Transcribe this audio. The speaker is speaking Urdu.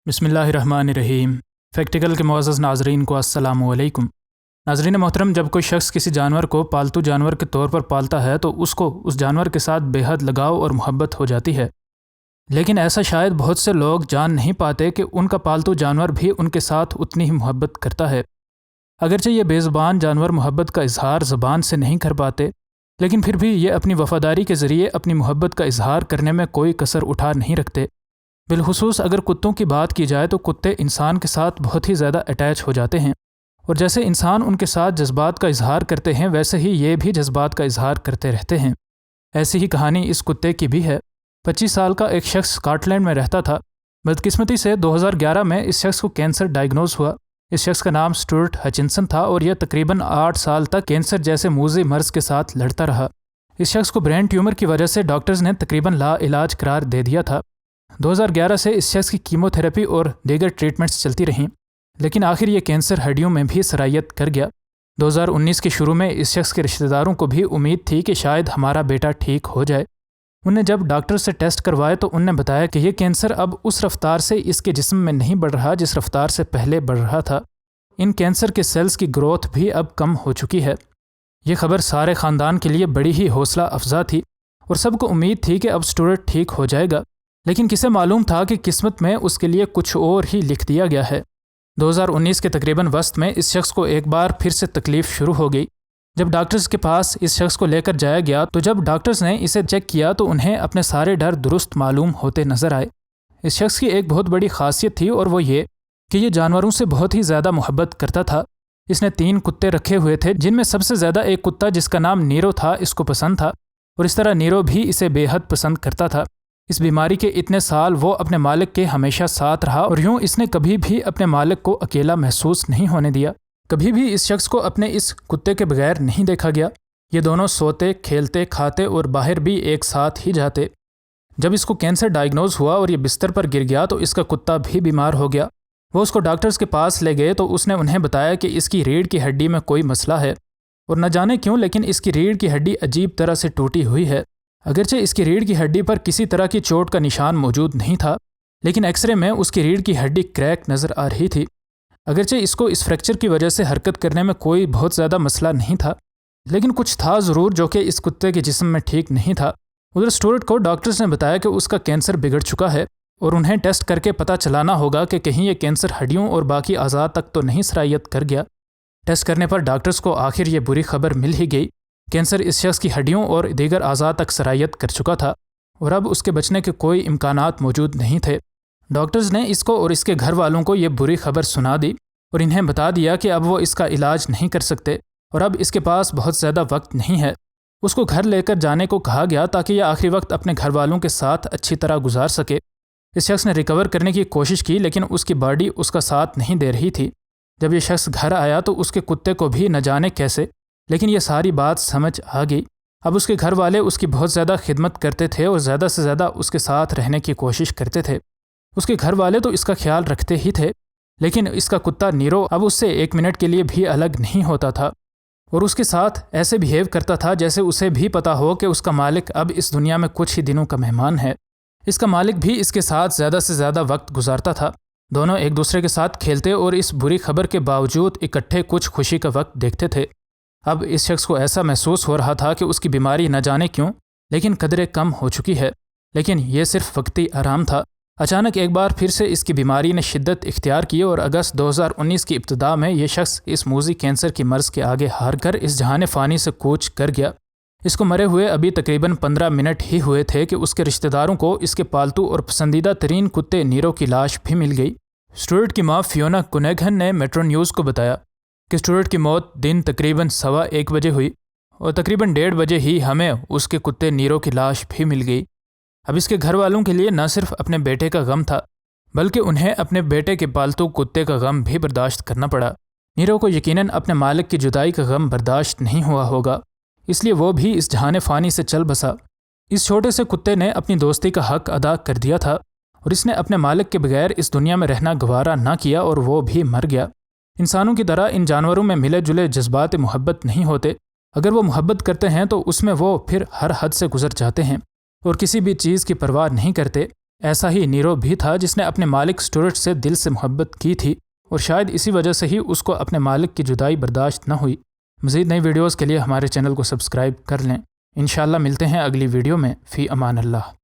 بسم اللہ الرحمن الرحیم۔ فیکٹیکل کے معزز ناظرین کو السلام علیکم۔ ناظرین محترم، جب کوئی شخص کسی جانور کو پالتو جانور کے طور پر پالتا ہے تو اس کو اس جانور کے ساتھ بے حد لگاؤ اور محبت ہو جاتی ہے، لیکن ایسا شاید بہت سے لوگ جان نہیں پاتے کہ ان کا پالتو جانور بھی ان کے ساتھ اتنی ہی محبت کرتا ہے۔ اگرچہ یہ بے زبان جانور محبت کا اظہار زبان سے نہیں کر پاتے، لیکن پھر بھی یہ اپنی وفاداری کے ذریعے اپنی محبت کا اظہار کرنے میں کوئی کسر اٹھا نہیں رکھتے۔ بالخصوص اگر کتوں کی بات کی جائے تو کتے انسان کے ساتھ بہت ہی زیادہ اٹیچ ہو جاتے ہیں، اور جیسے انسان ان کے ساتھ جذبات کا اظہار کرتے ہیں ویسے ہی یہ بھی جذبات کا اظہار کرتے رہتے ہیں۔ ایسی ہی کہانی اس کتے کی بھی ہے۔ 25 سال کا ایک شخص اسکاٹ لینڈ میں رہتا تھا۔ بدقسمتی سے 2011 میں اس شخص کو کینسر ڈائیگنوز ہوا۔ اس شخص کا نام اسٹورٹ ہچنسن تھا اور یہ تقریباً 8 سال تک کینسر جیسے موذی مرض کے ساتھ لڑتا رہا۔ اس شخص کو برین ٹیومر کی وجہ سے ڈاکٹرز نے تقریباً لا علاج قرار دے دیا تھا۔ 2011 سے اس شخص کی کیموتھراپی اور دیگر ٹریٹمنٹس چلتی رہیں، لیکن آخر یہ کینسر ہڈیوں میں بھی سرایت کر گیا۔ 2019 کے شروع میں اس شخص کے رشتہ داروں کو بھی امید تھی کہ شاید ہمارا بیٹا ٹھیک ہو جائے۔ انہوں نے جب ڈاکٹر سے ٹیسٹ کروائے تو انہوں نے بتایا کہ یہ کینسر اب اس رفتار سے اس کے جسم میں نہیں بڑھ رہا جس رفتار سے پہلے بڑھ رہا تھا۔ ان کینسر کے سیلز کی گروتھ بھی اب کم ہو چکی ہے۔ یہ خبر سارے خاندان کے لیے بڑی ہی حوصلہ افزا تھی اور سب کو امید تھی کہ اب اسٹورٹ ٹھیک ہو جائے گا، لیکن کسے معلوم تھا کہ قسمت میں اس کے لیے کچھ اور ہی لکھ دیا گیا ہے۔ 2019 کے تقریباً وسط میں اس شخص کو ایک بار پھر سے تکلیف شروع ہو گئی۔ جب ڈاکٹرز کے پاس اس شخص کو لے کر جایا گیا تو جب ڈاکٹرز نے اسے چیک کیا تو انہیں اپنے سارے ڈر درست معلوم ہوتے نظر آئے۔ اس شخص کی ایک بہت بڑی خاصیت تھی اور وہ یہ کہ یہ جانوروں سے بہت ہی زیادہ محبت کرتا تھا۔ اس نے 3 کتے رکھے ہوئے تھے، جن میں سب سے زیادہ ایک کتا جس کا نام نیرو تھا اس کو پسند تھا، اور اس طرح نیرو بھی اسے بے حد پسند کرتا تھا۔ اس بیماری کے اتنے سال وہ اپنے مالک کے ہمیشہ ساتھ رہا اور یوں اس نے کبھی بھی اپنے مالک کو اکیلا محسوس نہیں ہونے دیا۔ کبھی بھی اس شخص کو اپنے اس کتے کے بغیر نہیں دیکھا گیا۔ یہ دونوں سوتے، کھیلتے، کھاتے اور باہر بھی ایک ساتھ ہی جاتے۔ جب اس کو کینسر ڈائیگنوز ہوا اور یہ بستر پر گر گیا تو اس کا کتا بھی بیمار ہو گیا۔ وہ اس کو ڈاکٹرز کے پاس لے گئے تو اس نے انہیں بتایا کہ اس کی ریڑھ کی ہڈی میں کوئی مسئلہ ہے، اور نہ جانے کیوں لیکن اس کی ریڑھ کی ہڈی عجیب طرح سے ٹوٹی ہوئی ہے۔ اگرچہ اس کی ریڑھ کی ہڈی پر کسی طرح کی چوٹ کا نشان موجود نہیں تھا، لیکن ایکس رے میں اس کی ریڑھ کی ہڈی کریک نظر آ رہی تھی۔ اگرچہ اس کو اس فریکچر کی وجہ سے حرکت کرنے میں کوئی بہت زیادہ مسئلہ نہیں تھا، لیکن کچھ تھا ضرور جو کہ اس کتے کے جسم میں ٹھیک نہیں تھا۔ ادھر اسٹورٹ کو ڈاکٹرز نے بتایا کہ اس کا کینسر بگڑ چکا ہے اور انہیں ٹیسٹ کر کے پتہ چلانا ہوگا کہ کہیں یہ کینسر ہڈیوں اور باقی اعضاء تک تو نہیں سرایت کر گیا۔ ٹیسٹ کرنے پر ڈاکٹرز کو آخر یہ بری خبر مل ہی گئی۔ کینسر اس شخص کی ہڈیوں اور دیگر اعضاء تک سرایت کر چکا تھا اور اب اس کے بچنے کے کوئی امکانات موجود نہیں تھے۔ ڈاکٹرز نے اس کو اور اس کے گھر والوں کو یہ بری خبر سنا دی اور انہیں بتا دیا کہ اب وہ اس کا علاج نہیں کر سکتے اور اب اس کے پاس بہت زیادہ وقت نہیں ہے۔ اس کو گھر لے کر جانے کو کہا گیا تاکہ یہ آخری وقت اپنے گھر والوں کے ساتھ اچھی طرح گزار سکے۔ اس شخص نے ریکور کرنے کی کوشش کی لیکن اس کی باڈی اس کا ساتھ نہیں دے رہی تھی۔ جب یہ شخص گھر آیا تو اس کے کتے کو بھی نہ جانے کیسے، لیکن یہ ساری بات سمجھ آ گئی۔ اب اس کے گھر والے اس کی بہت زیادہ خدمت کرتے تھے اور زیادہ سے زیادہ اس کے ساتھ رہنے کی کوشش کرتے تھے۔ اس کے گھر والے تو اس کا خیال رکھتے ہی تھے، لیکن اس کا کتا نیرو اب اس سے 1 منٹ کے لیے بھی الگ نہیں ہوتا تھا اور اس کے ساتھ ایسے بیہیو کرتا تھا جیسے اسے بھی پتا ہو کہ اس کا مالک اب اس دنیا میں کچھ ہی دنوں کا مہمان ہے۔ اس کا مالک بھی اس کے ساتھ زیادہ سے زیادہ وقت گزارتا تھا۔ دونوں ایک دوسرے کے ساتھ کھیلتے اور اس بری خبر کے باوجود اکٹھے کچھ خوشی کا وقت دیکھتے تھے۔ اب اس شخص کو ایسا محسوس ہو رہا تھا کہ اس کی بیماری نہ جانے کیوں لیکن قدرے کم ہو چکی ہے، لیکن یہ صرف وقتی آرام تھا۔ اچانک ایک بار پھر سے اس کی بیماری نے شدت اختیار کی اور اگست 2019 کی ابتدا میں یہ شخص اس موذی کینسر کی مرض کے آگے ہار کر اس جہان فانی سے کوچ کر گیا۔ اس کو مرے ہوئے ابھی تقریباً 15 منٹ ہی ہوئے تھے کہ اس کے رشتہ داروں کو اس کے پالتو اور پسندیدہ ترین کتے نیرو کی لاش بھی مل گئی۔ اسٹورٹ کی ماں فیونا کونیگھن نے میٹرو نیوز کو بتایا کہ اسٹورٹ کی موت دن تقریباً 1:15 بجے ہوئی اور تقریباً 1:30 بجے ہی ہمیں اس کے کتے نیرو کی لاش بھی مل گئی۔ اب اس کے گھر والوں کے لیے نہ صرف اپنے بیٹے کا غم تھا بلکہ انہیں اپنے بیٹے کے پالتو کتے کا غم بھی برداشت کرنا پڑا۔ نیرو کو یقیناً اپنے مالک کی جدائی کا غم برداشت نہیں ہوا ہوگا، اس لیے وہ بھی اس جہان فانی سے چل بسا۔ اس چھوٹے سے کتے نے اپنی دوستی کا حق ادا کر دیا تھا اور اس نے اپنے مالک کے بغیر اس دنیا میں رہنا گوارا نہ کیا اور وہ بھی مر گیا۔ انسانوں کی طرح ان جانوروں میں ملے جلے جذبات محبت نہیں ہوتے۔ اگر وہ محبت کرتے ہیں تو اس میں وہ پھر ہر حد سے گزر جاتے ہیں اور کسی بھی چیز کی پرواہ نہیں کرتے، ایسا ہی نیرو بھی تھا جس نے اپنے مالک اسٹورٹ سے دل سے محبت کی تھی اور شاید اسی وجہ سے ہی اس کو اپنے مالک کی جدائی برداشت نہ ہوئی۔ مزید نئی ویڈیوز کے لیے ہمارے چینل کو سبسکرائب کر لیں۔ انشاءاللہ ملتے ہیں اگلی ویڈیو میں۔ فی امان اللہ۔